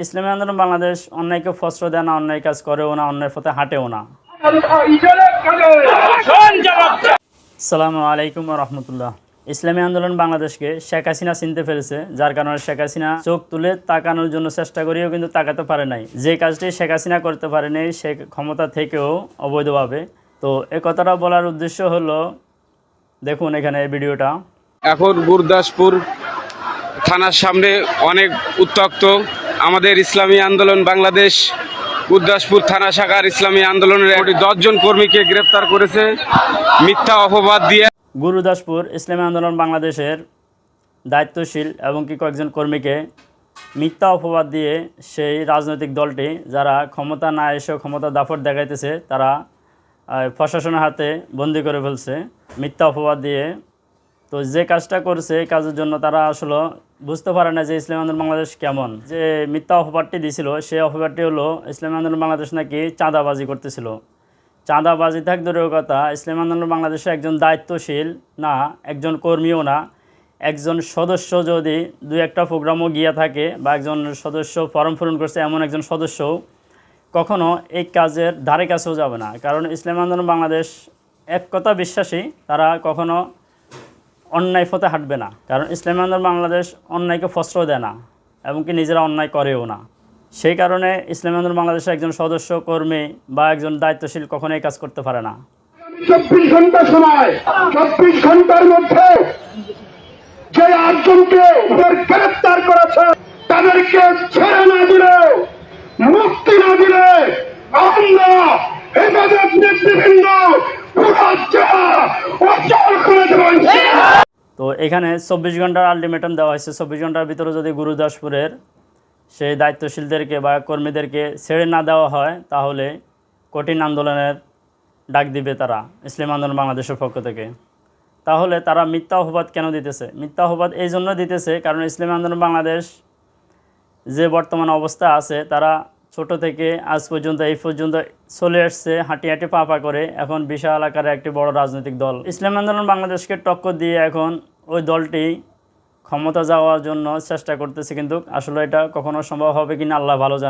ইসলামী আন্দোলন বাংলাদেশ অন্যায়কে প্রশ্রয় দেয় না, অন্যায় কাজ করেও না, অন্যায়ের পথে হাঁটেও না। আসসালামু আলাইকুম ওয়া রাহমাতুল্লাহ। ইসলামী আন্দোলন বাংলাদেশকে শেখ হাসিনা চিনতে পেরেছে, যার কারণে শেখ হাসিনা চোখ তুলে তাকানোর জন্য চেষ্টা করেও কিন্তু তাকাতে পারে নাই। যে কাজটি শেখ হাসিনা করতে পারেনি সে ক্ষমতা থেকেও অবৈধভাবে। তো এই কথাটা বলার উদ্দেশ্য হলো, দেখুন এখানে এই ভিডিওটা। এখন গুরদাসপুর থানার সামনে অনেক উত্তক্ত। আমাদের ইসলামী আন্দোলন বাংলাদেশ গুরদাসপুর থানা শাখার ইসলামী আন্দোলনের 10 জন কর্মীকে গ্রেফতার করেছে মিথ্যা অপবাদ দিয়ে। গুরুদাসপুর ইসলামী আন্দোলন বাংলাদেশের দায়িত্বশীল এবং কি কয়েকজন কর্মীকে মিথ্যা অপবাদ দিয়ে সেই রাজনৈতিক দলটি যারা ক্ষমতা না এসেও ক্ষমতা দাপট দেখাইতেছে, তারা প্রশাসনের হাতে বন্দি করে ফেলছে মিথ্যা অপবাদ দিয়ে। তো যে কাজটা করছে এই কাজের জন্য তারা আসলে বুঝতে পারে না যে ইসলামী আন্দোলন বাংলাদেশ কেমন। যে মিথ্যা অপবাদটি দিয়েছিল সেই অপবাদটি হলো ইসলামী আন্দোলন বাংলাদেশ নাকি চাঁদাবাজি করতেছিল। চাঁদাবাজি থাক দূরের কথা, ইসলামী আন্দোলন বাংলাদেশে একজন দায়িত্বশীল না, একজন কর্মীও না, একজন সদস্য যদি দুই একটা প্রোগ্রামও গিয়ে থাকে বা একজন সদস্য ফর্ম পূরণ করছে এমন একজন সদস্যও কখনো এই কাজের ধারে কাছেও যাবে না। কারণ ইসলামী আন্দোলন বাংলাদেশ এক কথা বিশ্বাসী, তারা কখনো অন্যায় পথে হাঁটবে না। কারণ ইসলামী আন্দোলন বাংলাদেশ অন্যায়কে প্রশ্রয় দেয় না, এমনকি নিজেরা অন্যায় করেও না। সেই কারণে ইসলামী আন্দোলন বাংলাদেশের একজন সদস্য কর্মী বা একজন দায়িত্বশীল কখনো এই কাজ করতে পারে না। 24 ঘন্টা সময়, 24 ঘন্টার মধ্যে যে 8 জনকে গ্রেফতার করেছে তাদেরকে ছেড়ে না দিলে, মুক্তি না দিলে আমরা হেফাজত নেতৃবৃন্দ অচল করে দেব। তো এখানে 24 ঘন্টার আলটিমেটাম দেওয়া হয়েছে। 24 ঘন্টার ভিতরে যদি গুরুদাসপুরের সেই দায়িত্বশীলদেরকে বা কর্মীদেরকে ছেড়ে না দেওয়া হয় তাহলে কঠিন আন্দোলনের ডাক দিবে তারা ইসলামী আন্দোলন বাংলাদেশের পক্ষ থেকে। তাহলে তারা মিথ্যা অপবাদ কেন দিতেছে? মিথ্যা অপবাদ এই জন্য দিতেছে কারণ ইসলামী আন্দোলন বাংলাদেশ যে বর্তমান অবস্থা আছে, তারা ছোট থেকে আজ পর্যন্ত এই পর্যন্ত চলে আসছে হাঁটি হাঁটি পা পা করে। এখন বিশাল আকারে একটি বড় রাজনৈতিক দল ইসলামী আন্দোলন বাংলাদেশকে টক্কর দিয়ে এখন ওই দলটি ক্ষমতা যাওয়ার জন্য চেষ্টা করতেছে, কিন্তু আসলে এটা কখনো সম্ভব হবে কিনা আল্লাহ ভালো জানে।